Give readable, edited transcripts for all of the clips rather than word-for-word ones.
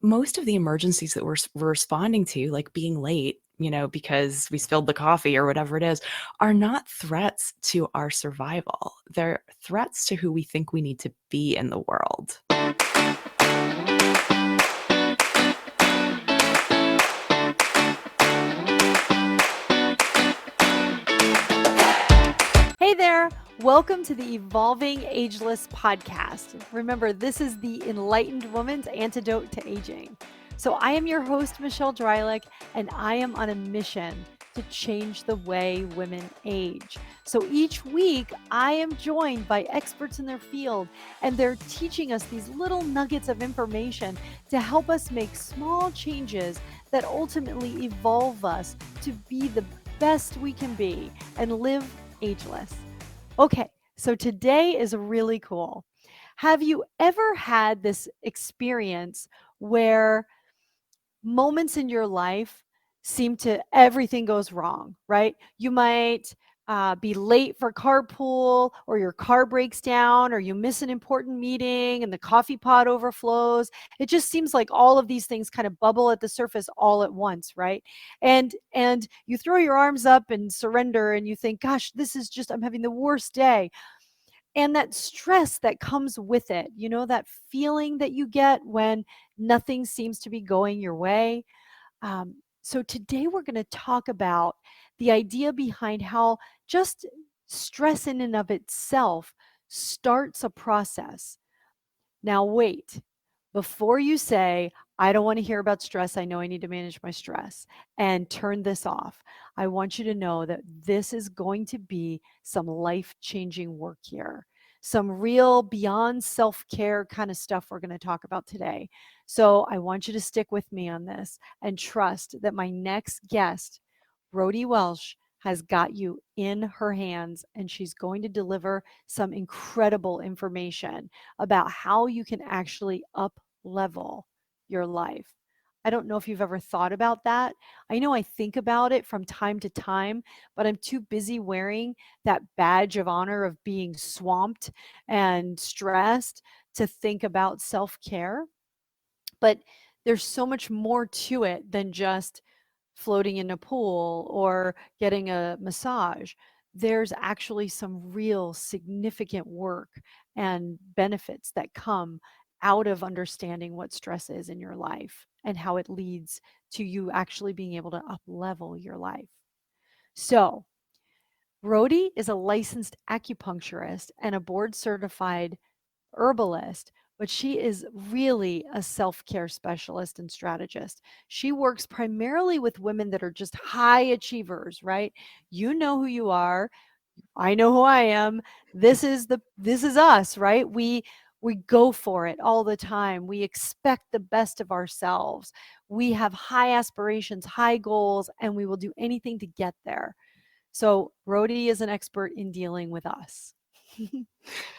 most of the emergencies that we're responding to, like being late, because we spilled the coffee or whatever it is, are not threats to our survival. They're threats to who we think we need to be in the world. Hey there! Welcome to the Evolving Ageless podcast. Remember, this is the enlightened woman's antidote to aging. So, I am your host, Michelle Dreilich, and I am on a mission to change the way women age. So, each week, I am joined by experts in their field, and they're teaching us these little nuggets of information to help us make small changes that ultimately evolve us to be the best we can be and live ageless. Okay, so today is really cool. Have you ever had this experience where moments in your life seem to everything goes wrong, right? You might be late for carpool, or your car breaks down, or you miss an important meeting and the coffee pot overflows. It just seems like all of these things kind of bubble at the surface all at once, right? And you throw your arms up and surrender, and you think, gosh, this is just, I'm having the worst day. And that stress that comes with it, that feeling that you get when nothing seems to be going your way. So today we're going to talk about the idea behind how just stress in and of itself starts a process. Now, wait, before you say, I don't want to hear about stress, I know I need to manage my stress, and turn this off, I want you to know that this is going to be some life changing work here. Some real beyond self care kind of stuff we're going to talk about today. So I want you to stick with me on this and trust that my next guest, Brodie Welch, has got you in her hands, and she's going to deliver some incredible information about how you can actually up level your life. I don't know if you've ever thought about that. I know I think about it from time to time, but I'm too busy wearing that badge of honor of being swamped and stressed to think about self care. But there's so much more to it than just floating in a pool or getting a massage. There's actually some real significant work and benefits that come out of understanding what stress is in your life and how it leads to you actually being able to up level your life. So, Brodie is a licensed acupuncturist and a board certified herbalist, but she is really a self care specialist and strategist. She works primarily with women that are just high achievers, right? You know who you are. I know who I am. This is us, right? We go for it all the time. We expect the best of ourselves. We have high aspirations, high goals, and we will do anything to get there. So, Brodie is an expert in dealing with us.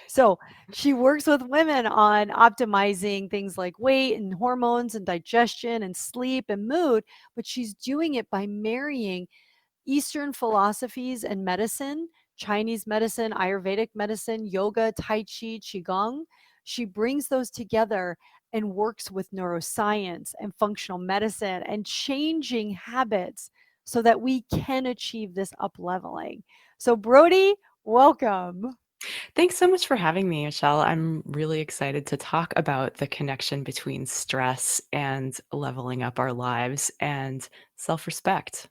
So she works with women on optimizing things like weight and hormones and digestion and sleep and mood, but she's doing it by marrying Eastern philosophies and medicine, Chinese medicine, Ayurvedic medicine, yoga, Tai Chi, Qigong. She brings those together and works with neuroscience and functional medicine and changing habits so that we can achieve this up leveling. So, Brodie, welcome. Thanks so much for having me, Michelle. I'm really excited to talk about the connection between stress and leveling up our lives and self respect.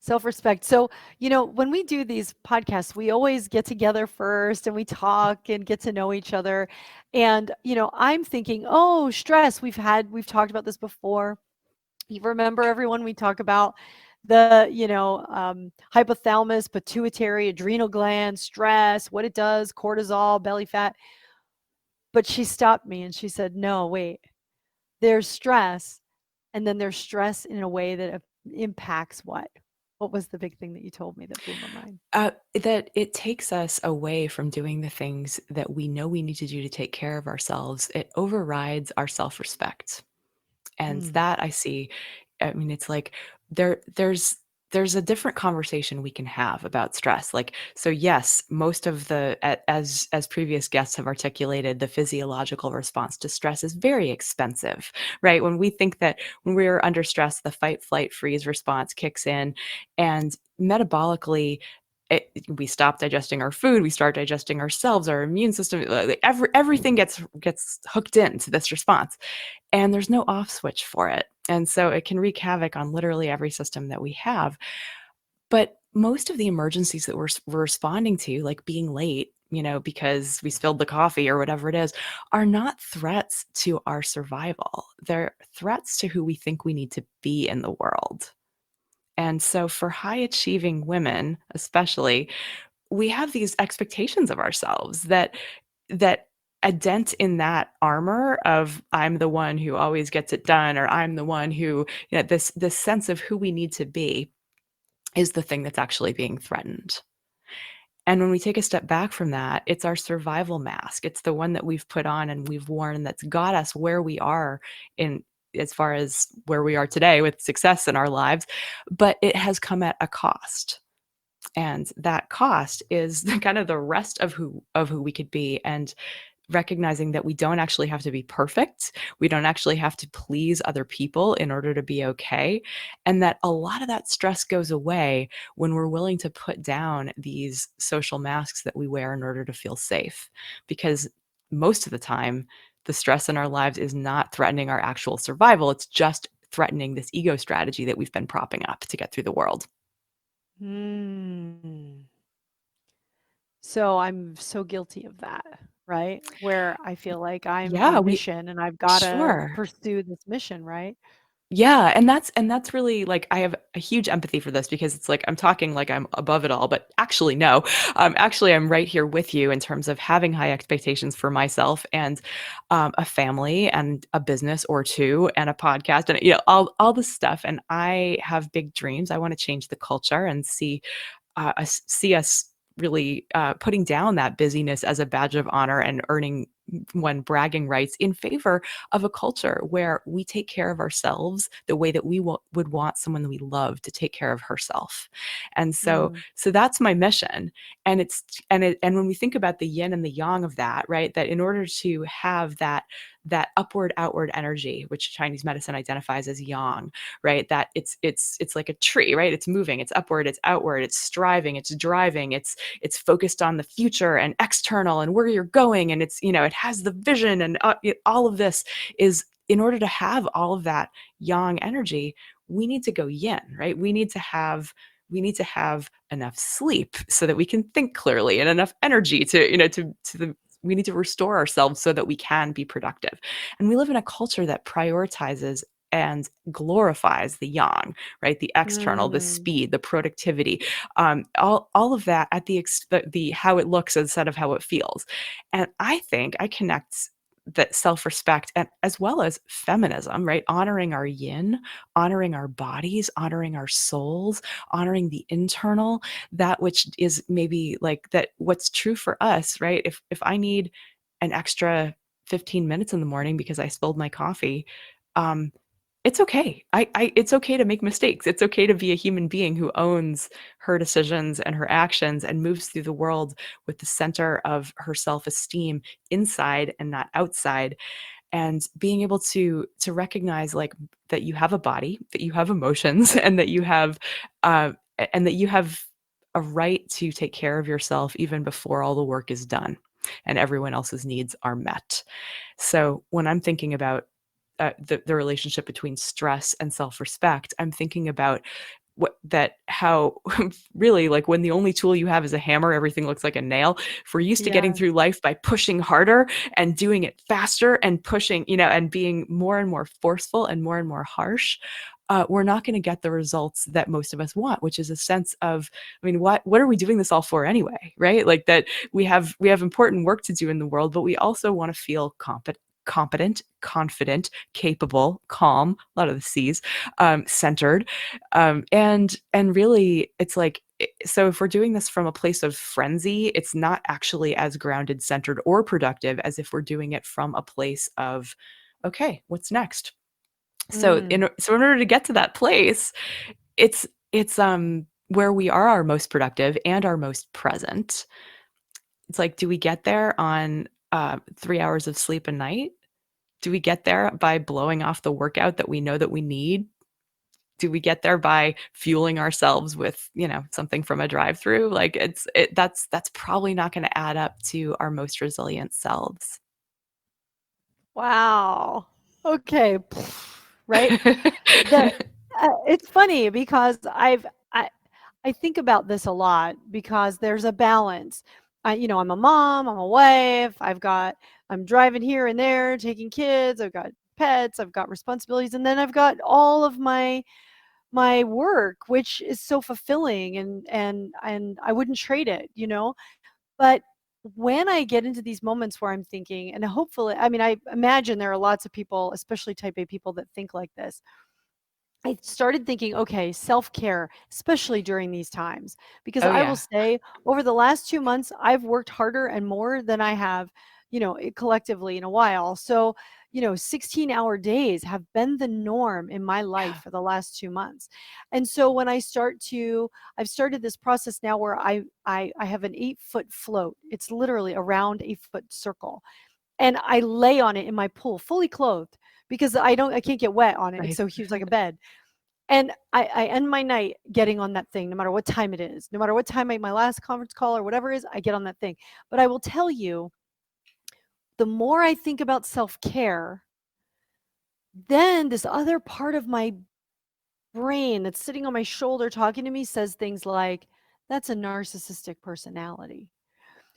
Self-respect. So, when we do these podcasts, we always get together first and we talk and get to know each other. And, I'm thinking, oh, stress. We've talked about this before. You remember everyone, we talk about the, hypothalamus, pituitary, adrenal gland, stress, what it does, cortisol, belly fat. But she stopped me and she said, no, wait, there's stress. And then there's stress in a way that impacts what? What was the big thing that you told me that blew my mind? That it takes us away from doing the things that we know we need to do to take care of ourselves. It overrides our self respect. And Mm, that I see, I mean, it's like there's there's a different conversation we can have about stress. Like, so yes, most of as previous guests have articulated, the physiological response to stress is very expensive, right? When we think that when we're under stress, the fight, flight, freeze response kicks in, and metabolically, we stop digesting our food, we start digesting ourselves, our immune system, everything gets hooked into this response, and there's no off switch for it. And so it can wreak havoc on literally every system that we have. But most of the emergencies that we're responding to, like being late, because we spilled the coffee or whatever it is, are not threats to our survival. They're threats to who we think we need to be in the world. And so for high achieving women, especially, we have these expectations of ourselves that a dent in that armor of I'm the one who always gets it done, or I'm the one who, this sense of who we need to be is the thing that's actually being threatened. And when we take a step back from that, it's our survival mask. It's the one that we've put on and we've worn that's got us where we are in as far as where we are today with success in our lives, but it has come at a cost. And that cost is kind of the rest of who we could be, and recognizing that we don't actually have to be perfect. We don't actually have to please other people in order to be okay. And that a lot of that stress goes away when we're willing to put down these social masks that we wear in order to feel safe. Because most of the time, the stress in our lives is not threatening our actual survival. It's just threatening this ego strategy that we've been propping up to get through the world. Mm. So I'm so guilty of that, right? Where I feel like I'm on Yeah, a we mission and I've got to sure. pursue this mission, right? Yeah, and that's really like I have a huge empathy for this because it's like I'm talking like I'm above it all, but actually no. Actually I'm right here with you in terms of having high expectations for myself and a family and a business or two and a podcast and all this stuff. And I have big dreams. I want to change the culture and see us really putting down that busyness as a badge of honor and earning one bragging rights in favor of a culture where we take care of ourselves the way that we would want someone that we love to take care of herself. And Mm. so that's my mission. And when we think about the yin and the yang of that, right, that in order to have that upward outward energy, which Chinese medicine identifies as yang, right, that it's like a tree, right, it's moving, it's upward, it's outward, it's striving, it's driving, it's focused on the future and external and where you're going, and it has the vision, and all of this is in order to have all of that yang energy. We need to go yin, right? We need to have enough sleep so that we can think clearly, and enough energy to we need to restore ourselves so that we can be productive. And we live in a culture that prioritizes and glorifies the yang, right? The external, the Mm. speed, the productivity, all of that at the how it looks instead of how it feels. And I think I connect that self-respect and as well as feminism, right? Honoring our yin, honoring our bodies, honoring our souls, honoring the internal, that which is maybe like that what's true for us, right? If I need an extra 15 minutes in the morning because I spilled my coffee, um, it's okay. It's okay to make mistakes. It's okay to be a human being who owns her decisions and her actions and moves through the world with the center of her self-esteem inside and not outside. And being able to recognize like that you have a body, that you have emotions, uh, and that you have a right to take care of yourself even before all the work is done and everyone else's needs are met. So when I'm thinking about the relationship between stress and self-respect, I'm thinking about how really like when the only tool you have is a hammer, everything looks like a nail. If we're used to getting Yeah. through life by pushing harder and doing it faster and pushing, and being more and more forceful and more harsh, we're not going to get the results that most of us want, which is a sense of, I mean, what are we doing this all for anyway, right? Like that we have important work to do in the world, but we also want to feel competent, confident, capable, calm, a lot of the C's, centered, and really, it's like so if we're doing this from a place of frenzy, it's not actually as grounded, centered, or productive as if we're doing it from a place of, okay, what's next? So Mm. in order to get to that place, it's it's where we are our most productive and our most present. It's like, do we get there on 3 hours of sleep a night? Do we get there by blowing off the workout that we know that we need? Do we get there by fueling ourselves with, something from a drive-through? Like that's probably not going to add up to our most resilient selves. Wow. Okay. Right? The it's funny because I think about this a lot because there's a balance. I'm a mom, I'm a wife, I'm driving here and there, taking kids, I've got pets, I've got responsibilities, and then I've got all of my work, which is so fulfilling and I wouldn't trade it. But when I get into these moments where I'm thinking, and hopefully, I mean, I imagine there are lots of people, especially type A people, that think like this. I started thinking, okay, self-care, especially during these times, because Oh I will yeah. say over the last 2 months, I've worked harder and more than I have, collectively in a while. So, 16-hour days have been the norm in my life Yeah. for the last 2 months. And so when I've started this process now where I have an 8-foot float. It's literally a round 8-foot circle. And I lay on it in my pool, fully clothed, because I can't get wet on it. It's Right. so huge, like a bed. And I end my night getting on that thing, no matter what time it is, no matter what time my last conference call or whatever it is, I get on that thing. But I will tell you, the more I think about self-care, then this other part of my brain that's sitting on my shoulder talking to me says things like, that's a narcissistic personality.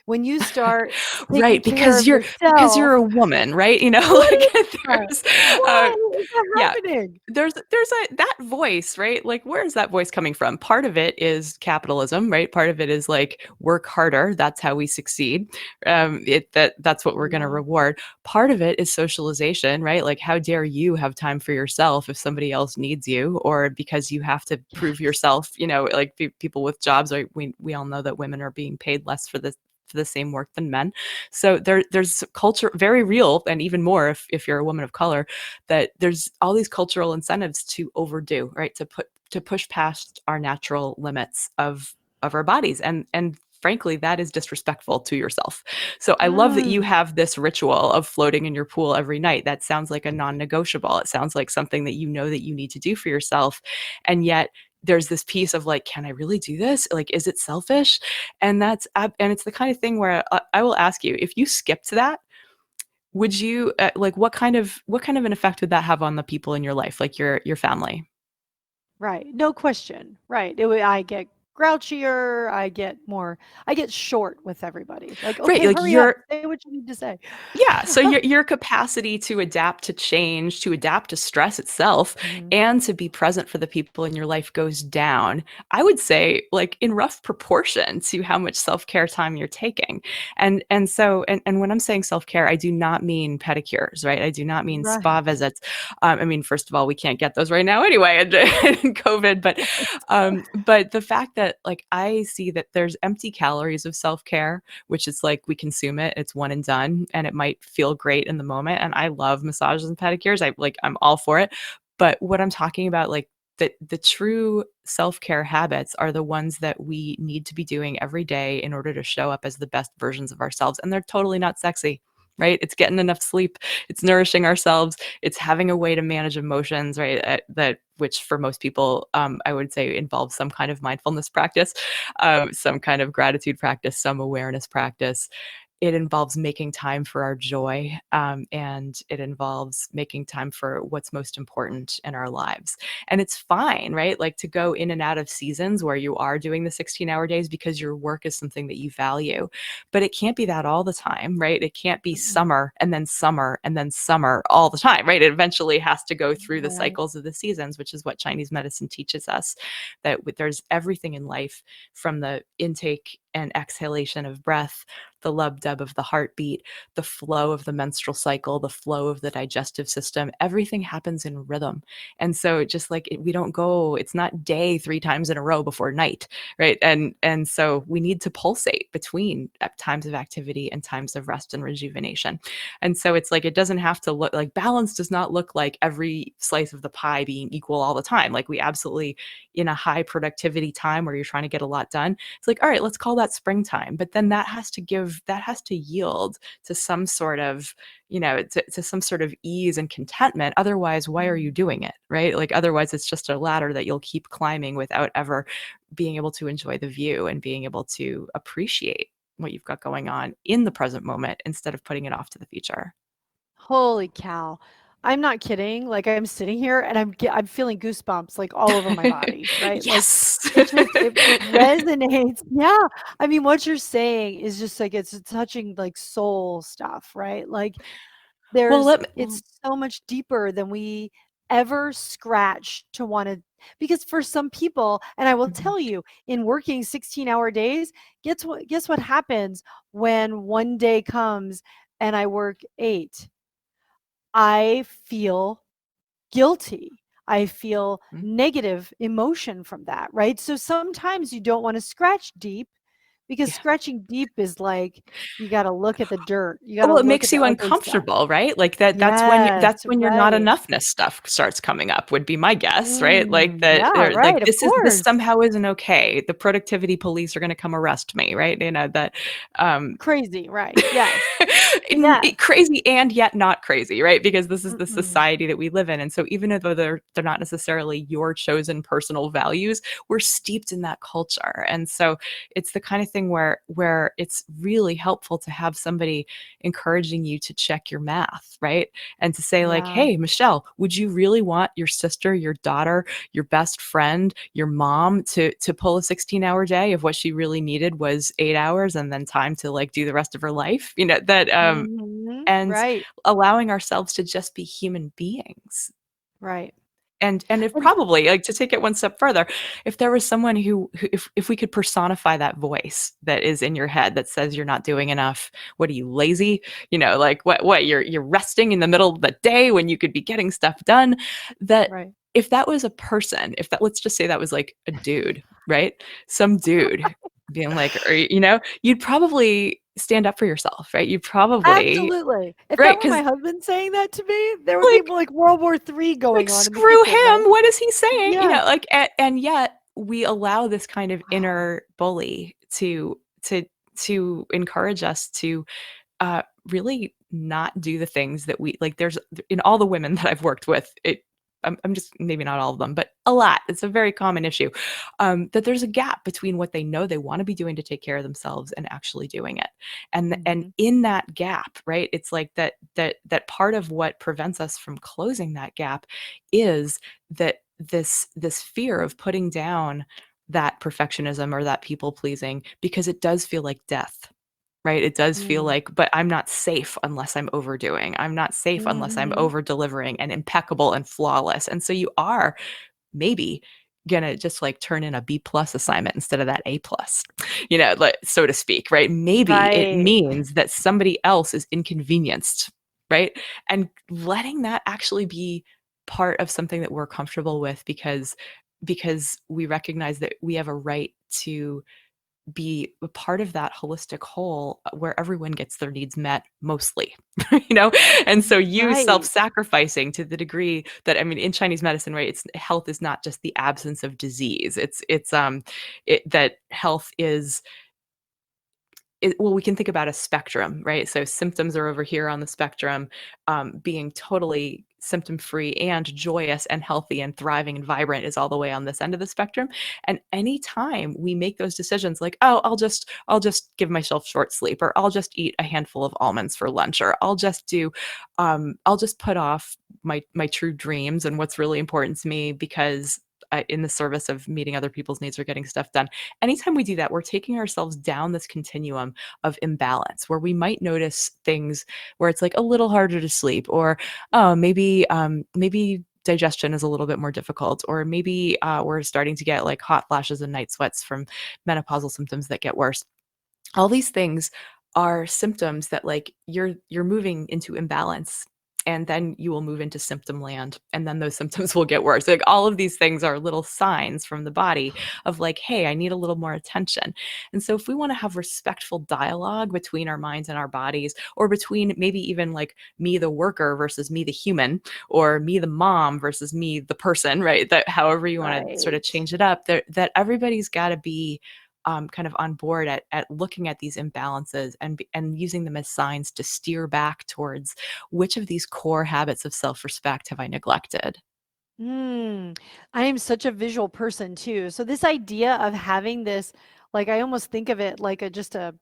When you start taking Right, care because of you're yourself, a woman, right? what Like is that? there's uh Why is that yeah, happening? there's a that voice, right? Like where is that voice coming from? Part of it is capitalism, right? Part of it is like work harder, that's how we succeed. That's what we're going to Yeah. reward. Part of it is socialization, right? Like how dare you have time for yourself if somebody else needs you, or because you have to prove Yes. yourself, like people with jobs, right? We all know that women are being paid less for the same work than men. So there's culture very real, and even more if you're a woman of color, that there's all these cultural incentives to overdo, right? To push past our natural limits of our bodies. And frankly, that is disrespectful to yourself. So I love that you Mm. have this ritual of floating in your pool every night. That sounds like a non-negotiable. It sounds like something that you know that you need to do for yourself. And yet there's this piece of like, can I really do this? Like, is it selfish? And it's the kind of thing where I will ask you, if you skipped that, would you like what kind of an effect would that have on the people in your life, like your family? Right, no question. Right, I get grouchier, I get short with everybody. Like, Right, "Okay, like hurry up, your say what you need to say." Yeah, so your capacity to adapt to change, to adapt to stress itself, Mhm. and to be present for the people in your life goes down. I would say, like in rough proportion to how much self-care time you're taking. And when I'm saying self-care, I do not mean pedicures, right? I do not mean spa Right. visits. I mean, first of all, we can't get those right now anyway, in COVID. But the fact that like I see that there's empty calories of self-care, which is like we consume it, it's one and done, and it might feel great in the moment. And I love massages and pedicures. I'm all for it. But what I'm talking about, like the true self-care habits are the ones that we need to be doing every day in order to show up as the best versions of ourselves. And they're totally not sexy. Right? It's getting enough sleep. It's nourishing ourselves. It's having a way to manage emotions, right? That which for most people, I would say involves some kind of mindfulness practice, some kind of gratitude practice, some awareness practice. It involves making time for our joy, and it involves making time for what's most important in our lives. And it's fine, right? Like to go in and out of seasons where you are doing the 16-hour days because your work is something that you value. But it can't be that all the time, right? It can't be Mm-mm. summer and then summer and then summer all the time, right? It eventually has to go through the Right. cycles of the seasons, which is what Chinese medicine teaches us, that there's everything in life from the intake and exhalation of breath, the lub dub of the heartbeat, the flow of the menstrual cycle, the flow of the digestive system, everything happens in rhythm. And so just like we don't go, it's not day 3 times in a row before night, right? And so we need to pulsate between times of activity and times of rest and rejuvenation. And so it's like it doesn't have to look like balance does not look like every slice of the pie being equal all the time. Like we absolutely in a high productivity time where you're trying to get a lot done, it's like, all right, let's call that springtime. But then that has to yield to some sort of, to some sort of ease and contentment. Otherwise, why are you doing it? Right? Like otherwise it's just a ladder that you'll keep climbing without ever being able to enjoy the view and being able to appreciate what you've got going on in the present moment instead of putting it off to the future. Holy cow. I'm not kidding. Like I'm sitting here and I'm feeling goosebumps like all over my body, right? Like Yes. it resonates. Yeah. I mean, what you're saying is just like it's touching like soul stuff, right? Like Well, it's so much deeper than we ever scratch to want to, because for some people, and I will Mhm. tell you, in working 16-hour days, guess what happens when one day comes and I work 8? I feel guilty. I feel Mhm. negative emotion from that, right? So sometimes you don't want to scratch deep because Yeah. scratching deep is like you got to look at the dirt. You got to Well, it look at makes the you ugly stuff. uncomfortable, right? Like Yes, that's when your not right. enoughness stuff starts coming up, would be my guess, right? Like that Yeah, they're like right, of this course. somehow isn't okay. The productivity police are gonna come arrest me, right? That um Crazy, right. Yes. Yes. crazy and yet not crazy, right? Because this is the Mm-mm. society that we live in. And so even though they're not necessarily your chosen personal values, we're steeped in that culture. And so it's the kind of thing where it's really helpful to have somebody encouraging you to check your math, right? And to say like, Yeah. "Hey, Michelle, would you really want your sister, your daughter, your best friend, your mom to pull a 16-hour day if what she really needed was 8 hours and then time to like do the rest of her life?" That Mhm. and Right, allowing ourselves to just be human beings. right. And if And probably, like, to take it one step further, if there was someone who if we could personify that voice that is in your head that says you're not doing enough, what are you, lazy? Like, what, you're resting in the middle of the day when you could be getting stuff done? That right. if that was a person, if that let's just say that was, like, a dude, right? Some dude being like, or, you'd probably stand up for yourself, right? You'd probably Absolutely. If that right? were my Because husband saying that to me, there would be like like World War III going on in the screw kitchen, him. right? What is he saying? Yeah. Like, and yet we allow this kind of Wow. inner bully to encourage us to really not do the things that we like. There's in all the women that I've worked with, I'm just maybe not all of them, but a lot. It's a very common issue that there's a gap between what they know they want to be doing to take care of themselves and actually doing it. And Mhm. in that gap, right? It's like that part of what prevents us from closing that gap is that this fear of putting down that perfectionism or that people pleasing because it does feel like death. Right? It does feel Mm. like, but I'm not safe unless I'm overdoing. I'm not safe unless I'm Mhm. over delivering and impeccable and flawless. And so you are maybe gonna just like turn in a B plus assignment instead of that A plus, like, so to speak, right? Maybe it Right. means that somebody else is inconvenienced, right? And letting that actually be part of something that we're comfortable with because we recognize that we have a right to be a part of that holistic whole where everyone gets their needs met mostly, you know? And so you Right. self-sacrificing to the degree that I mean, in Chinese medicine, right, it's health is not just the absence of disease. That health is well, we can think about a spectrum, right? So symptoms are over here on the spectrum, being totally symptom free and joyous and healthy and thriving and vibrant is all the way on this end of the spectrum. And anytime we make those decisions, like, oh, I'll just give myself short sleep, or I'll just eat a handful of almonds for lunch, or I'll just put off my true dreams and what's really important to me because in the service of meeting other people's needs or getting stuff done. Anytime we do that, we're taking ourselves down this continuum of imbalance where we might notice things where it's like a little harder to sleep, or oh, maybe digestion is a little bit more difficult, or maybe we're starting to get like hot flashes and night sweats from menopausal symptoms that get worse. All these things are symptoms that like you're moving into imbalance, and then you will move into symptom land, and then those symptoms will get worse. Like all of these things are little signs from the body of like, hey, I need a little more attention. And so if we want to have respectful dialogue between our minds and our bodies, or between maybe even like me the worker versus me the human, or me the mom versus me the person, right, that however you want to sort of Right. change it up, that everybody's got to be kind of on board at looking at these imbalances and using them as signs to steer back towards which of these core habits of self-respect have I neglected. Mm, I am such a visual person too. So this idea of having this, like I almost think of it like a just a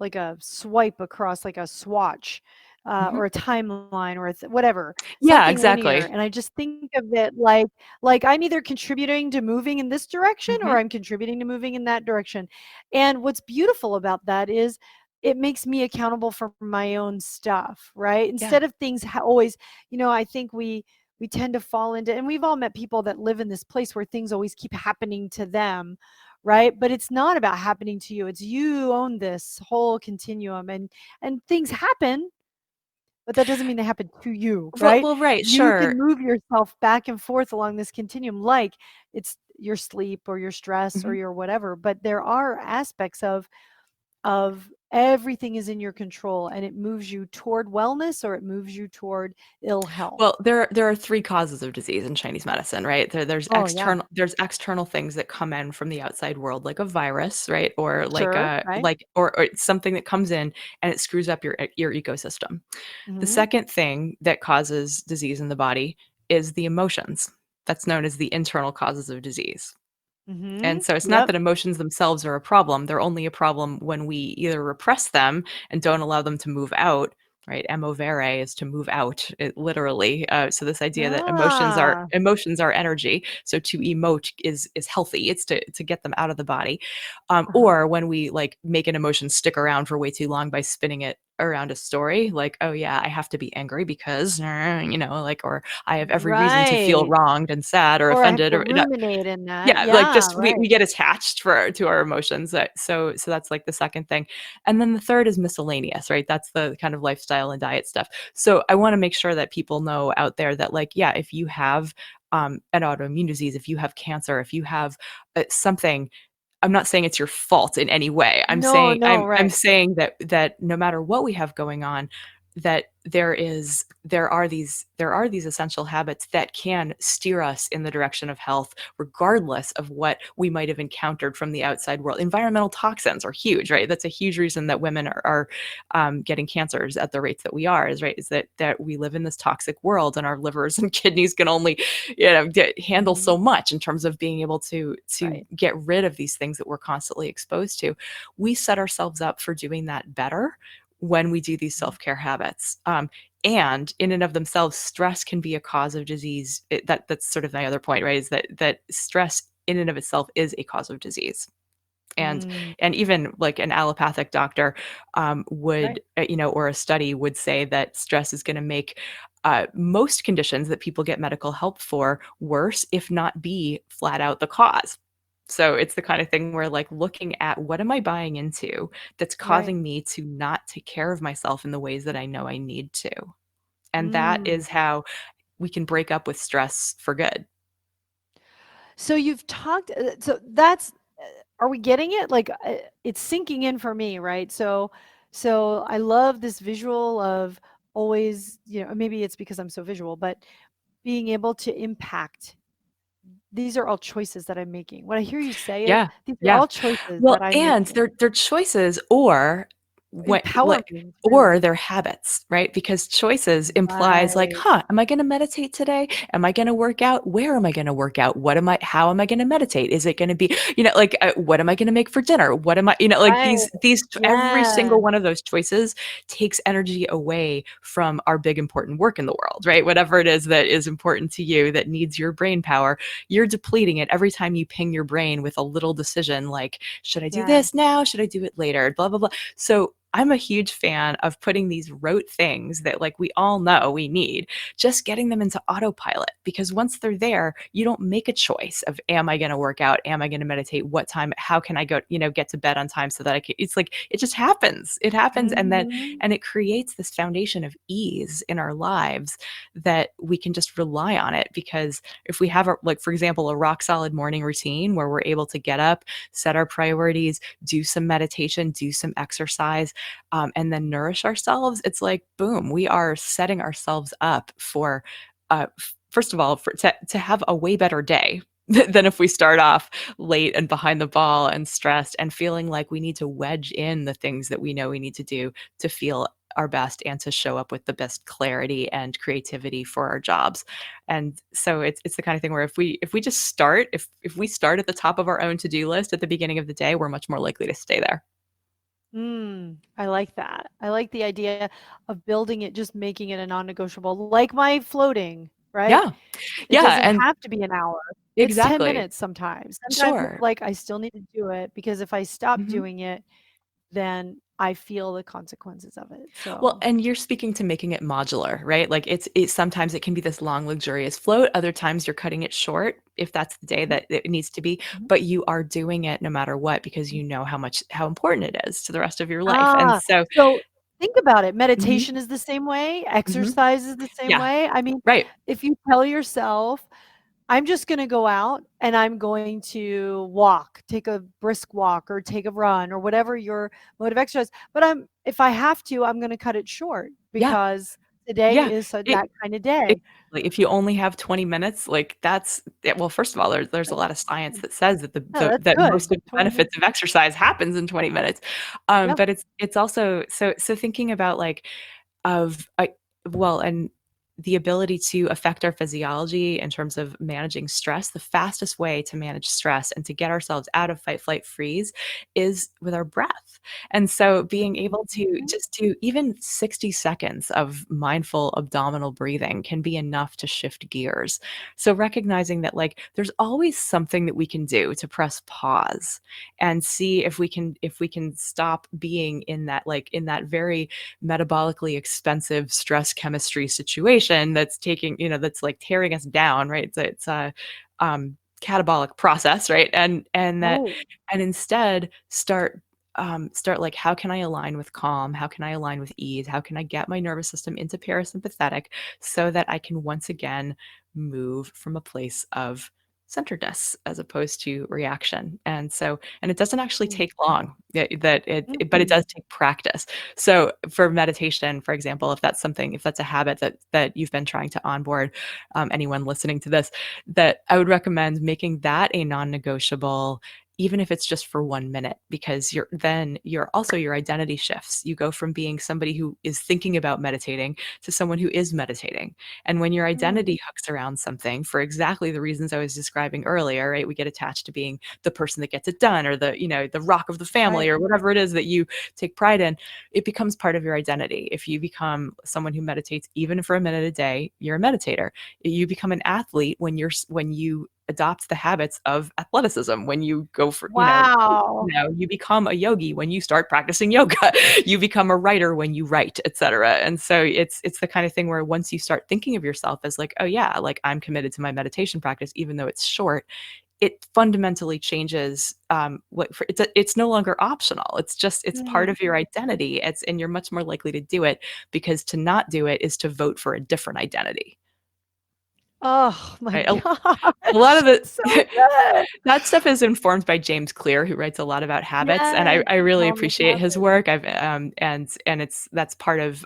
like a swipe across like a swatch or Mhm. a timeline or a whatever, Yeah, something linear. exactly. And I just think of it like I'm either contributing to moving in this direction or Mhm. I'm contributing to moving in that direction. And what's beautiful about that is it makes me accountable for my own stuff, right? Yeah. Instead of things always, I think we tend to fall into, and we've all met people that live in this place where things always keep happening to them, right? But it's not about happening to you. It's you own this whole continuum, and things happen, but that doesn't mean they happen to you, Well, right? well, right, You sure. can move yourself back and forth along this continuum, like it's your sleep or your stress or Mhm. your whatever. But there are aspects of everything is in your control, and it moves you toward wellness or it moves you toward ill health. Well, there are 3 causes of disease in Chinese medicine, right? Oh yeah, There's external things that come in from the outside world, like a virus, right? Or sure, right. or something that comes in and it screws up your ecosystem. The Hmm. second thing that causes disease in the body is the emotions. That's known as the internal causes of disease. Hmm. And so it's not Yep. that emotions themselves are a problem. They're only a problem when we either repress them and don't allow them to move out, right? Emovere is to move out, literally. So this idea that Ah, emotions are energy. So to emote is healthy. It's to get them out of the body. uh-huh. Or when we like make an emotion stick around for way too long by spinning it around a story, like, oh yeah, I have to be angry because, like, or I have every reason to feel Right. wronged and sad or Or I have offended to or ruminate in that. yeah, like, Yeah, just we right. get attached to our emotions, so that's, like, the second thing, and then the third is miscellaneous, right? That's the kind of lifestyle and diet stuff. So, I wanna make sure that people know out there that, like, yeah, if you have, an autoimmune disease, if you have cancer, if you have, something, I'm not saying it's your fault in any way. No, no, I'm right. saying that no matter what we have going on, that there are these essential habits that can steer us in the direction of health, regardless of what we might have encountered from the outside world. Environmental toxins are huge, right? That's a huge reason that women are getting cancers at the rates that we are. Is right? Is that we live in this toxic world, and our livers and kidneys can only handle Mhm. so much in terms of being able to Right. get rid of these things that we're constantly exposed to. We set ourselves up for doing that better when we do these Mhm. self-care habits. And in and of themselves, stress can be a cause of disease. That's sort of my other point, right? Is that stress in and of itself is a cause of disease. and Mm, and even like an allopathic doctor would right. or a study would say that stress is going to make most conditions that people get medical help for worse, if not be flat out the cause. So it's the kind of thing where like looking at what am I buying into that's Right. causing me to not take care of myself in the ways that I know I need to, and that Mm. is how we can break up with stress for good. So you've talked so that's are we getting it? Like it's sinking in for me, right? So I love this visual of always, maybe it's because I'm so visual, but being able to impact. These are all choices that I'm making. What I hear you say is Yeah, these are yeah. all choices Well, that I'm and making. they're choices or what like Empowerment, or really. their habits, right? Because choices implies like, Right. "Huh, am I gonna meditate today? Am I gonna work out? Where am I gonna work out? What am I how am I gonna meditate? Is it gonna be, like, what am I gonna make for dinner? What am I," like Right. these every Yeah. single one of those choices takes energy away from our big important work in the world, right? Whatever it is that is important to you that needs your brain power, you're depleting it every time you ping your brain with a little decision like, should I do Yeah. this now? Should I do it later? Blah blah blah. So I'm a huge fan of putting these rote things that like we all know we need, just getting them into autopilot, because once they're there, you don't make a choice of, am I going to work out? Am I going to meditate? What time? How can I go, get to bed on time so that I can, it's like, it just happens. It happens. Mhm. And it creates this foundation of ease in our lives that we can just rely on it. Because if we have like, for example, a rock solid morning routine where we're able to get up, set our priorities, do some meditation, do some exercise, and then nourish ourselves, it's like, boom, we are setting ourselves up for, first of all, to have a way better day than if we start off late and behind the ball and stressed and feeling like we need to wedge in the things that we know we need to do to feel our best and to show up with the best clarity and creativity for our jobs. And so it's the kind of thing where if we just start, if we start at the top of our own to-do list at the beginning of the day, we're much more likely to stay there. I like that. I like the idea of building it, just making it a non-negotiable, like my floating, right? Yeah. It Yeah. doesn't And have to be an hour. It's 10 exactly. minutes sometimes. Sometimes it's Sure. like I still need to do it because if I stop Mhm. doing it, then I feel the consequences of it. Well, So, and you're speaking to making it modular, right? Like it's sometimes it can be this long, luxurious float. Other times you're cutting it short if that's the day mhm, that it needs to be, mhm, but you are doing it no matter what because mhm. you know how important it is to the rest of your life. And Ah, so, so think about it. mhm, Meditation is the same way, mhm. exercise is the same Yeah, way. I mean, right. if you tell yourself, I'm just going to go out and I'm going to walk, take a brisk walk or take a run or whatever your mode of exercise. But if I have to, I'm going to cut it short Yeah, because today yeah. is It that kind of day. exactly. If you only have 20 minutes, like that's well, first of all, there's a lot of science that says that No, that's that most good. of the 20 minutes. benefits of exercise happens in 20 minutes. Yep. But it's also so thinking about like of well, and the ability to affect our physiology in terms of managing stress, the fastest way to manage stress and to get ourselves out of fight, flight, freeze is with our breath. And so being able to Mhm. just do even 60 seconds of mindful abdominal breathing can be enough to shift gears. So recognizing that like there's always something that we can do to press pause and see if we can stop being in that like in that very metabolically expensive stress chemistry situation that's taking, that's like tearing us down, right? It's a catabolic process, right? And that Oh. and instead start like, how can I align with calm? How can I align with ease? How can I get my nervous system into parasympathetic so that I can once again move from a place of centeredness as opposed to reaction? And so, and it doesn't actually Mm, take long. But it mm. does take practice. So for meditation, for example, if that's something, if that's a habit that you've been trying to onboard, anyone listening to this, that I would recommend making that a non-negotiable, even if it's just for 1 minute, because you're also your identity shifts. You go from being somebody who is thinking about meditating to someone who is meditating. And when your Mm. identity hooks around something for exactly the reasons I was describing earlier, right? We get attached to being the person that gets it done or the rock of the family Right. or whatever it is that you take pride in. It becomes part of your identity. If you become someone who meditates even for a minute a day, you're a meditator. You become an athlete when you adopt the habits of athleticism, when you go for, Wow. you become a yogi when you start practicing yoga. You become a writer when you write, etc. And so it's the kind of thing where once you start thinking of yourself as like, oh yeah, like I'm committed to my meditation practice, even though it's short, it fundamentally changes, it's no longer optional. It's just it's part Mm. of your identity. And you're much more likely to do it, because to not do it is to vote for a different identity. Oh my Right? A lot of gosh. the So good. that stuff is informed by James Clear, who writes a lot about habits, and Yes. I really Atomic appreciate his habits. work. I've and it's that's part of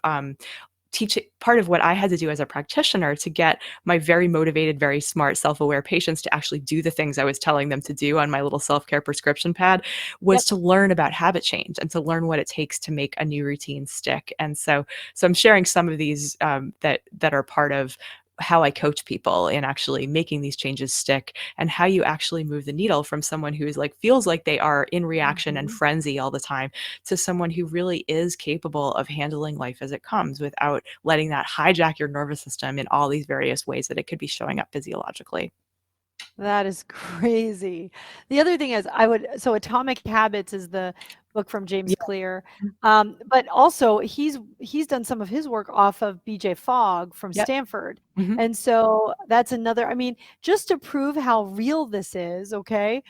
teaching, part of what I had to do as a practitioner to get my very motivated, very smart, self-aware patients to actually do the things I was telling them to do on my little self-care prescription pad, Yep. was to learn about habit change and to learn what it takes to make a new routine stick. And so I'm sharing some of these, that are part of how I coach people in actually making these changes stick, and how you actually move the needle from someone who is like feels like they are in reaction and Mhm. frenzy all the time to someone who really is capable of handling life as it comes without letting that hijack your nervous system in all these various ways that it could be showing up physiologically. That is crazy. The other thing is Atomic Habits is the book from James Yeah. Clear. But also he's done some of his work off of BJ Fogg from Yep. Stanford. Mhm. And so that's another, I mean, just to prove how real this is, okay?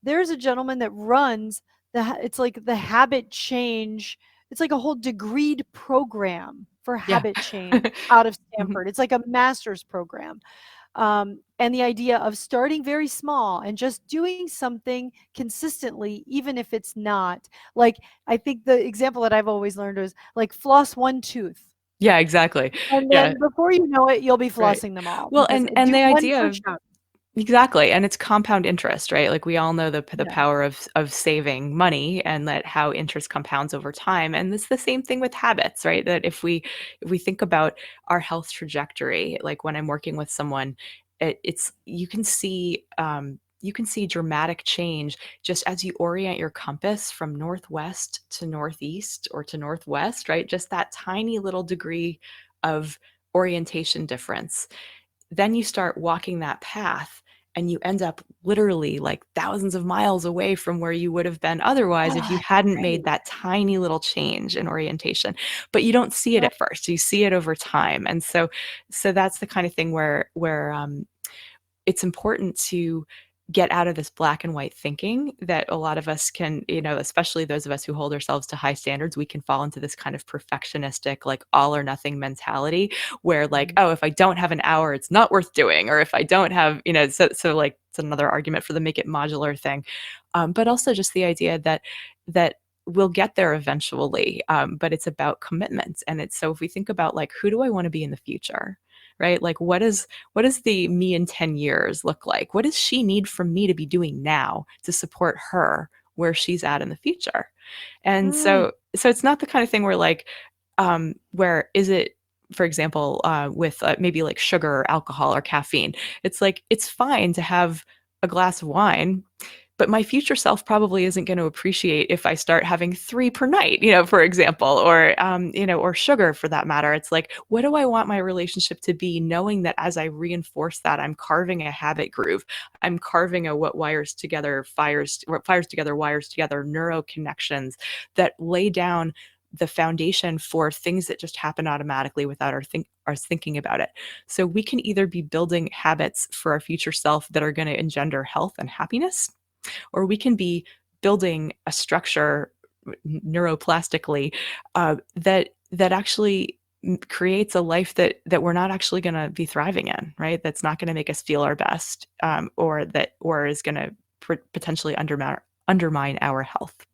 There's a gentleman that runs it's like the habit change. It's like a whole degreed program for Yeah. habit change out of Mhm. Stanford. It's like a master's program. And the idea of starting very small and just doing something consistently, even if it's not like, I think the example that I've always learned is like floss one tooth. Yeah, exactly. And Yeah, then before you know it, you'll be right. flossing them all Well, because and do the one idea push of up. exactly, and it's compound interest, right? Like, we all know the Yeah. power of saving money and that how interest compounds over time, and it's the same thing with habits, right? That if we think about our health trajectory, like when I'm working with someone, it's you can see dramatic change just as you orient your compass from northwest to northeast or to northwest, right? Just that tiny little degree of orientation difference. Then you start walking that path and you end up literally like thousands of miles away from where you would have been otherwise if you Ah, hadn't made right. that tiny little change in orientation. But you don't see it Right. at first. You see it over time. And so that's the kind of thing where it's important to get out of this black and white thinking that a lot of us can, especially those of us who hold ourselves to high standards, we can fall into this kind of perfectionistic, like all or nothing mentality where like, Mhm. oh, if I don't have an hour, it's not worth doing. Or if I don't have, so like it's another argument for the make it modular thing. But also just the idea that we'll get there eventually. But it's about commitments. And it's so if we think about like, who do I want to be in the future? Right? Like what does the me in 10 years look like? What does she need from me to be doing now to support her where she's at in the future? And Mm, so it's not the kind of thing where like where is it for example with maybe like sugar or alcohol or caffeine. It's like it's fine to have a glass of wine, but my future self probably isn't going to appreciate if I start having 3 per night, for example, or sugar for that matter. It's like, what do I want my relationship to be, knowing that as I reinforce that, I'm carving a habit groove. I'm carving a what fires together, wires together, neuro connections that lay down the foundation for things that just happen automatically without us thinking about it. So we can either be building habits for our future self that are going to engender health and happiness, or we can be building a structure neuroplastically that actually creates a life that we're not actually going to be thriving in, right? That's not going to make us feel our best, or is going to potentially undermine our health.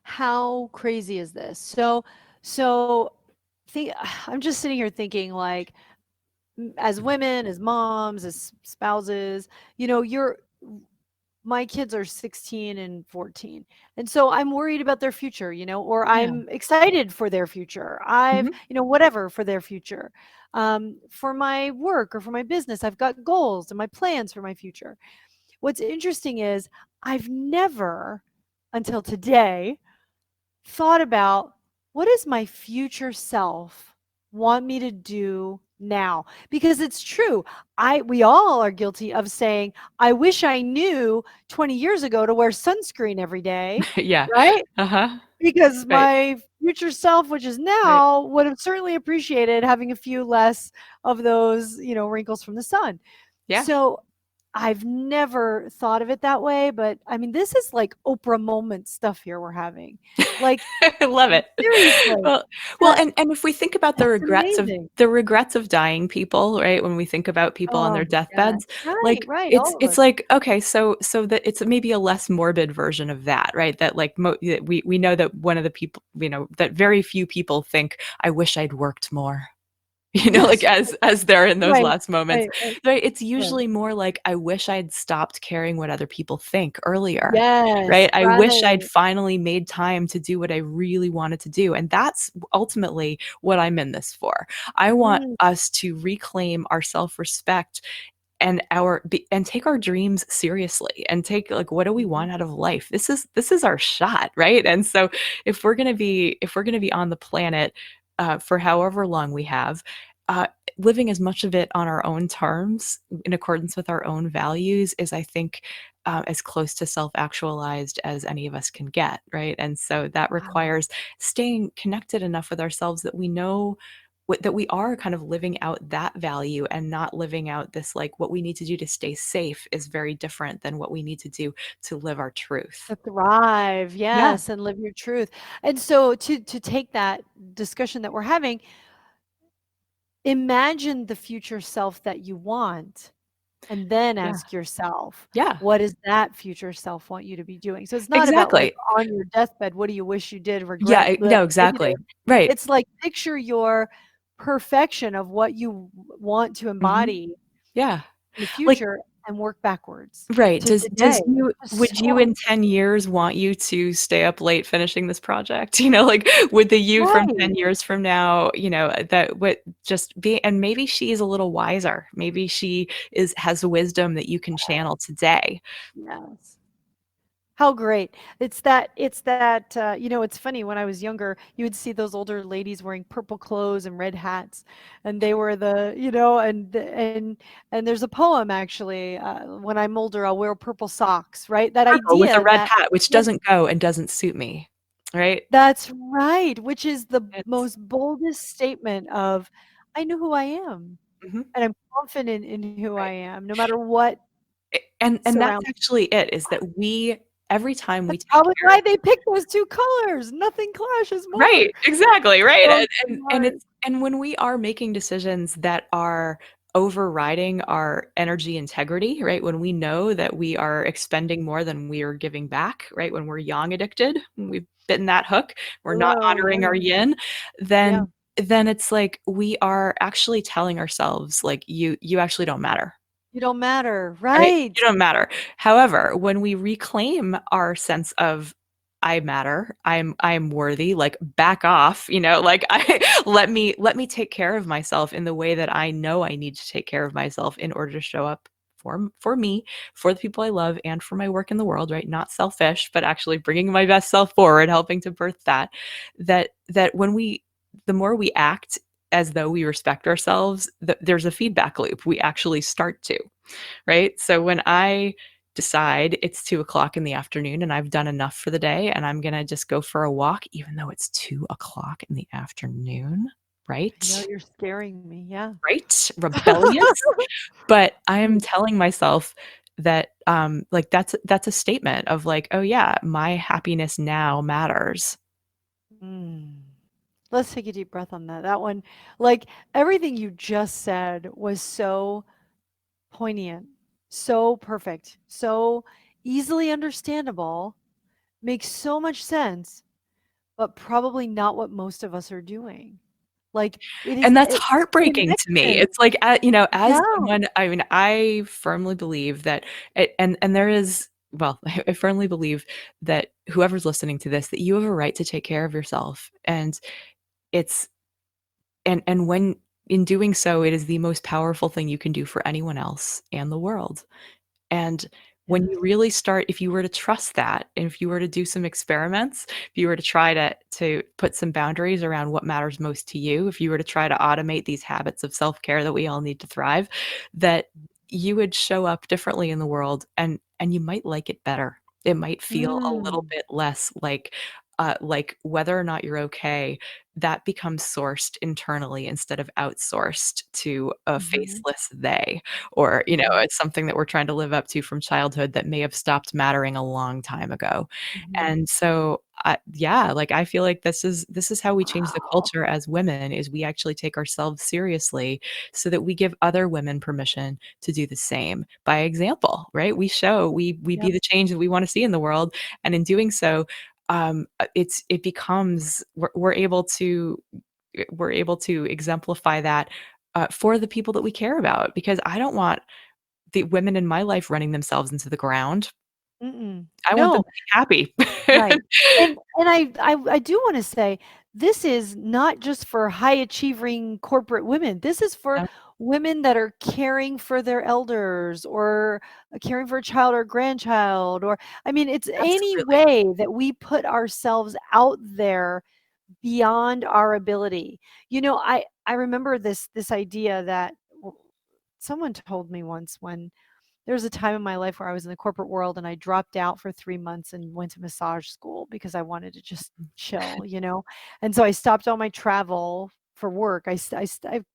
how crazy is this? So think I'm just sitting here thinking like as women, as moms, as spouses, you're my kids are 16 and 14. And so I'm worried about their future, or Yeah. I'm excited for their future. Hmm. Whatever for their future. For my work or for my business, I've got goals and my plans for my future. What's interesting is I've never until today thought about what does my future self want me to do now? Because it's true. We all are guilty of saying, I wish I knew 20 years ago to wear sunscreen every day, Yeah. right? Uh-huh. Because Right. my future self, which is Right. now, would have certainly appreciated having a few less of those, wrinkles from the sun. Yeah. So I've never thought of it that way, but I mean, this is like Oprah moment stuff here we're having. Like, I love it. seriously, Well, well, that and if we think about the that's regrets of amazing. dying people, right? When we think about people on Oh their my god. deathbeds, Right, like right, it's all of it's us. like okay, so that it's maybe a less morbid version of that, right? That like that we know that one of the people, that very few people think, I wish I'd worked more. Like Yes, as they're in those right, last moments, right, right, right? It's right. usually more like, I wish I'd stopped caring what other people think earlier, Yes, right? I wish I'd right. finally made time to do what I really wanted to do. And that's ultimately what I'm in this for. I want Mm, us to reclaim our self-respect and take our dreams seriously and take like, what do we mhm, want out of life? This is our shot, right? And so if we're going to be on the planet for however long we have, uh, living as much of it on our own terms in accordance with our own values is, I think, as close to self-actualized as any of us can get, right? And so that Wow. requires staying connected enough with ourselves that we know that we are kind of living out that value and not living out this, like, what we need to do to stay safe is very different than what we need to do to live our truth. To thrive, Yeah, yes, and live your truth. And so to take that discussion that we're having, imagine the future self that you want, and then yeah, ask yourself, yeah, what does that future self want you to be doing? So it's not about like exactly. on your deathbed, what do you wish you did, Yeah, regret, bleh, no, exactly. negative. Right. It's like picture your perfection of what you want to Mhm. embody Yeah. in the Like, future and work backwards right, to does today. you It's would so you in 10 years want you to stay up late finishing this project? You know, like, would the you from 10 right. years from now, that would just be, and maybe she's a little wiser. Maybe she has wisdom that you can channel today. Yes. How great. It's that, it's funny when I was younger, you would see those older ladies wearing purple clothes and red hats, and they were and there's a poem actually, when I'm older, I'll wear purple socks, right? That Purple with a idea red that hat, which when doesn't go and doesn't suit me, right? that's right, which is the It's most boldest statement of, I know who I am, Mhm, and I'm confident in who I right. am, no matter what And that's surrounds. actually it, is that every time we That's take probably care. why they picked those 2 colors. Nothing clashes more. Right, exactly, right, So and smart. when we are making decisions that are overriding our energy integrity, right, when we know that we are expending more than we are giving back, right, when we're yang addicted, when we've bitten that hook, we're not Oh, honoring our yeah. yin, Yeah. then it's like we are actually telling ourselves, like, "You actually don't matter." You don't matter. Right? Right. You don't matter. However, when we reclaim our sense of "I matter, I'm worthy," like, back off, like, I let me take care of myself in the way that I know I need to take care of myself in order to show up for me, for the people I love, and for my work in the world, right? Not selfish, but actually bringing my best self forward, helping to birth that when we the more we act as though we respect ourselves, there's a feedback loop. We actually start to. Right? So when I decide it's 2 o'clock in the afternoon and I've done enough for the day and I'm gonna just go for a walk, even though it's 2 o'clock in the afternoon, I know right? you're scaring me. Yeah. Right? Rebellious. But I am Mm. telling myself that, like, that's a statement of, like, "Oh, yeah, my happiness now matters." Mm. Let's take a deep breath on that. That one, like everything you just said was so poignant, so perfect, so easily understandable, makes so much sense, but probably not what most of us are doing. Like it is And that's it's heartbreaking to me. connection. It's like, as Yeah. someone, I mean, I firmly believe that and there is, well, I firmly believe that whoever's listening to this, that you have a right to take care of yourself, and it's and when in doing so, it is the most powerful thing you can do for anyone else and the world. And when you Yes. really start, if you were to trust that, and if you were to do some experiments, if you were to try to put some boundaries around what matters most to you, if you were to try to automate these habits of self-care that we all need to thrive, that you would show up differently in the world, and you might like it better. It might feel a little Mm. bit less like whether or not you're okay, that becomes sourced internally instead of outsourced to a Mhm. faceless they. Or, Mhm. it's something that we're trying to live up to from childhood that may have stopped mattering a long time ago. Mhm. And so, yeah, like, I feel like this is how we change the Wow. culture as women, is we actually take ourselves seriously so that we give other women permission to do the same by example, right? We be Yep. the change that we wanna see in the world, and in doing so, it becomes we're able to exemplify that, for the people that we care about, because I don't want the women in my life running themselves into the ground. Mm-mm. I want them No. to be happy. Right. And I do wanna say, this is not just for high achieving corporate women. This is for No, women that are caring for their elders or caring for a child or grandchild or I mean, it's any absolutely. way that we put ourselves out there beyond our ability. I I remember this idea that someone told me once, when there was a time in my life where I was in the corporate world and I dropped out for 3 months and went to massage school because I wanted to just chill, and so I stopped all my travel for work. I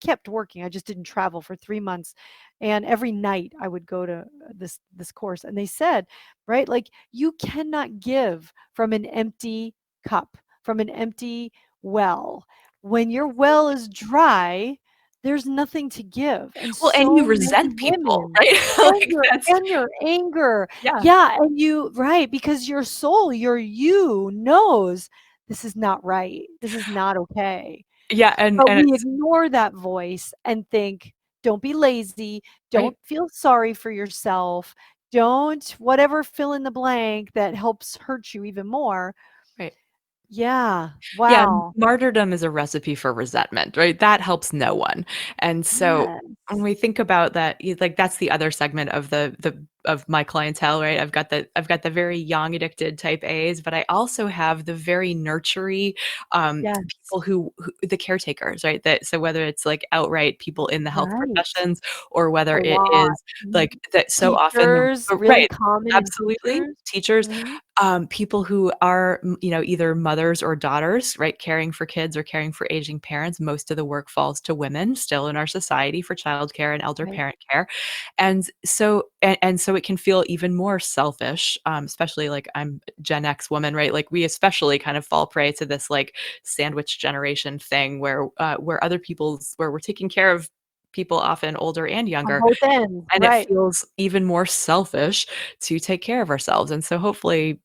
kept working, I just didn't travel for 3 months, and every night I would go to this course, and they said, right, like, "You cannot give from an empty cup, from an empty well. When your well is dry, there's nothing to give." And Well, and you so many resent people, women, right? Like, anger that's and your anger. yeah. Yeah, and you, right, because your soul, your you knows this is not right. This is not okay. Yeah, and But we it's ignore that voice and think, "Don't be lazy. right, Don't feel sorry for yourself. Don't whatever fill in the blank that helps hurt you even more." right. Yeah. Yeah, Wow. martyrdom is a recipe for resentment, right? That helps no one. And so when Yes. we think about that, like that's the other segment of the of my clientele, right? I've got the very young addicted type A's, but I also have the very nurtury Yes. people who the caretakers, right? That so whether it's like outright people in the health Right. professions or A whether it lot. is Mhm. like that so often Teachers, really right, common in absolutely, teachers. teachers, Mhm. people who are, either mothers or daughters, right, caring for kids or caring for aging parents. Most of the work falls to women still in our society for childcare and elder Right. parent care. And so it can feel even more selfish, especially like I'm Gen X woman, right? Like we especially kind of fall prey to this like sandwich generation thing where other people's where we're taking care of people often older and On younger, both ends, and it right. feels even more selfish to take care of ourselves. And so hopefully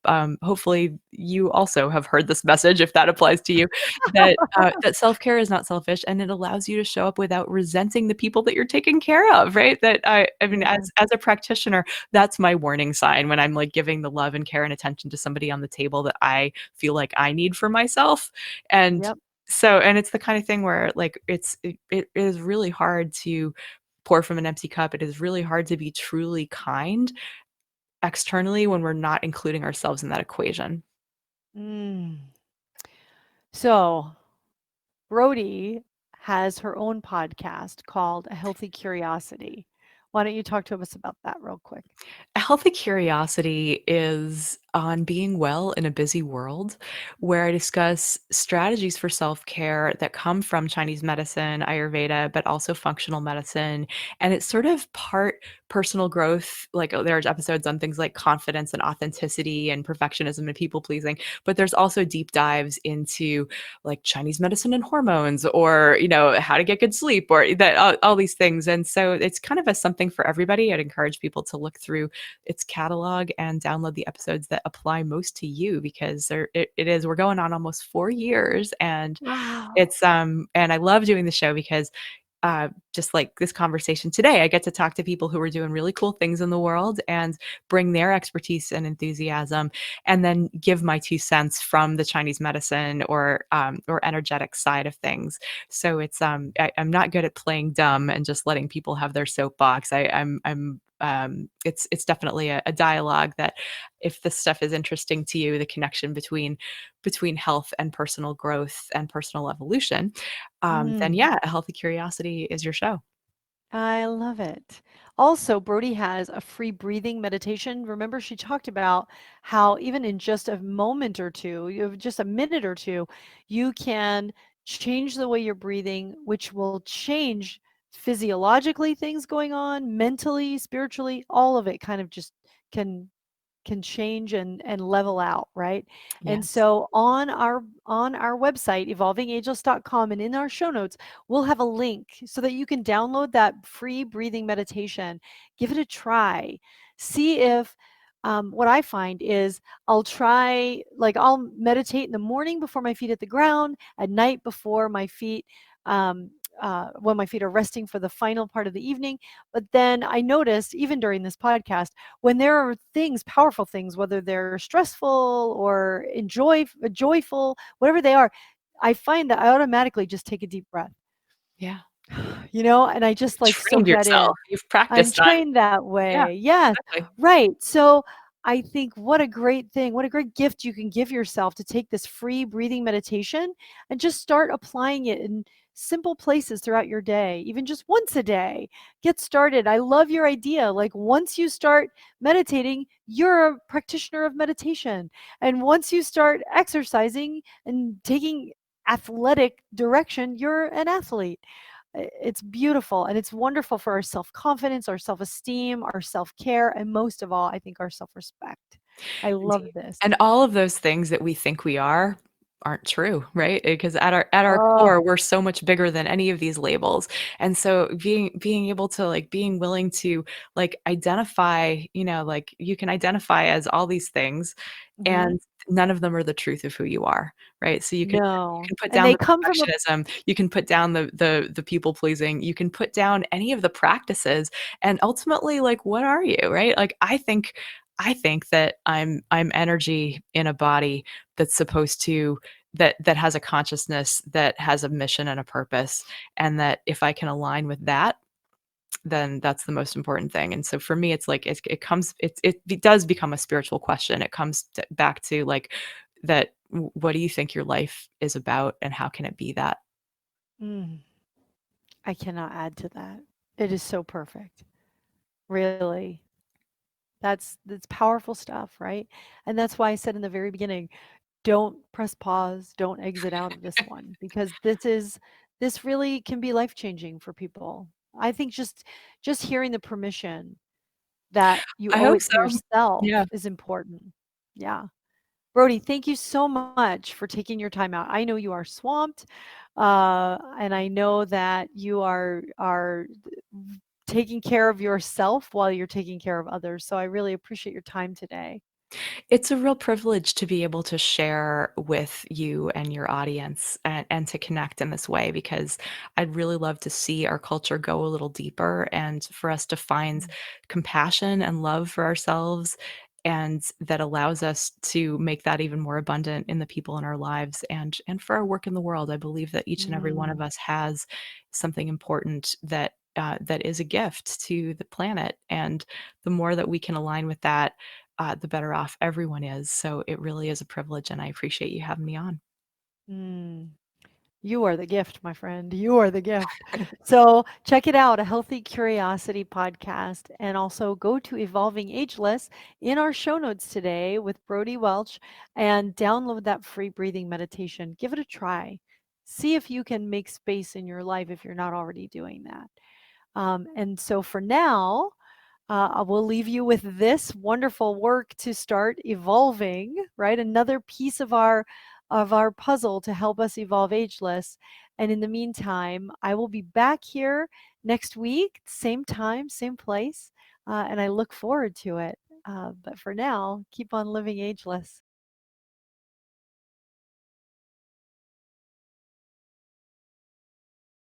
you also have heard this message, if that applies to you, that self-care is not selfish and it allows you to show up without resenting the people that you're taking care of, right? That I mean, Yeah. as a practitioner, that's my warning sign when I'm like giving the love and care and attention to somebody on the table that I feel like I need for myself. And Yep. and it's the kind of thing where like it is really hard to pour from an empty cup. It is really hard to be truly kind externally when we're not including ourselves in that equation. Mm. So, Brodie has her own podcast called A Healthy Curiosity. Why don't you talk to us about that real quick? A healthy curiosity is on being well in a busy world, where I discuss strategies for self care that come from Chinese medicine, Ayurveda, but also functional medicine. And it's sort of part personal growth. Like there's episodes on things like confidence and authenticity and perfectionism and people pleasing, but there's also deep dives into like Chinese medicine and hormones, or how to get good sleep, or that all these things. And so it's kind of a something for everybody. I'd encourage people to look through its catalog and download the episodes that apply most to you, because it is we're going on almost 4 years, and Wow. and I love doing the show because just like this conversation today, I get to talk to people who are doing really cool things in the world and bring their expertise and enthusiasm, and then give my 2 cents from the Chinese medicine or energetic side of things. So I'm not good at playing dumb and just letting people have their soapbox. It's definitely a dialogue that, if this stuff is interesting to you, the connection between health and personal growth and personal evolution, then Mm. yeah, a healthy curiosity is your show. I love it. Also, Brodie has a free breathing meditation. Remember, she talked about how even in just a moment or two, you have just a minute or two, you can change the way you're breathing, which will change physiologically things going on, mentally, spiritually, all of it kind of just can change and level out, right? And Yes. so on our website evolvingageless.com, and in our show notes, we'll have a link so that you can download that free breathing meditation. Give it a try. See if what I find is I'll meditate in the morning before my feet hit the ground, at night before my feet um, when my feet are resting for the final part of the evening. But then I noticed, even during this podcast, when there are things, powerful things, whether they're stressful or joyful, whatever they are, I find that I automatically just take a deep breath, Yeah. and I just You've like trained soak that in. yourself. You've I'm practiced on trained that yeah, way. Yes. exactly. Right. So I think what a great thing, what a great gift you can give yourself to take this free breathing meditation and just start applying it and simple places throughout your day, even just once a day. Get started. I love your idea. Like once you start meditating, you're a practitioner of meditation. And once you start exercising and taking athletic direction, you're an athlete. It's beautiful and it's wonderful for our self confidence, our self esteem, our self care, and most of all, I think our self respect. I love Indeed. this. And all of those things that we think we are aren't true, right? Because at our Oh, core, we're so much bigger than any of these labels. And so being able to like being willing to like identify, like you can identify as all these things mhm. and none of them are the truth of who you are, right? So you No. can put And down they the come from a perfectionism, you can put down the people pleasing, you can put down any of the practices and ultimately like what are you, right? Like I think that I'm energy in a body that's supposed to that has a consciousness, that has a mission and a purpose, and that if I can align with that, then that's the most important thing. And so for me, it's like it comes it does become a spiritual question. It comes back to like that. What do you think your life is about, and how can it be that? mm, I cannot add to that. It is so perfect. Really. That's powerful stuff, right? And that's why I said in the very beginning, don't press pause, don't exit out of this one because this really can be life-changing for people. I think just hearing the permission that you I owe hope it to so. yourself Yeah. is important. Yeah. Brodie, thank you so much for taking your time out. I know you are swamped, and I know that you are taking care of yourself while you're taking care of others. So I really appreciate your time today. It's a real privilege to be able to share with you and your audience and to connect in this way because I'd really love to see our culture go a little deeper and for us to find Mm, compassion and love for ourselves. And that allows us to make that even more abundant in the people in our lives and for our work in the world. I believe that each and every one of mm, us has something important that is a gift to the planet. And the more that we can align with that, the better off everyone is. So it really is a privilege, and I appreciate you having me on. mm. You are the gift, my friend. You are the gift. So check it out, a Healthy Curiosity podcast. And also go to Evolving Ageless in our show notes today with Brodie Welch and download that free breathing meditation. Give it a try. See if you can make space in your life if you're not already doing that. And so for now, I will leave you with this wonderful work to start evolving, right? Another piece of our puzzle to help us evolve ageless. And in the meantime, I will be back here next week, same time, same place, and I look forward to it. But for now, keep on living ageless.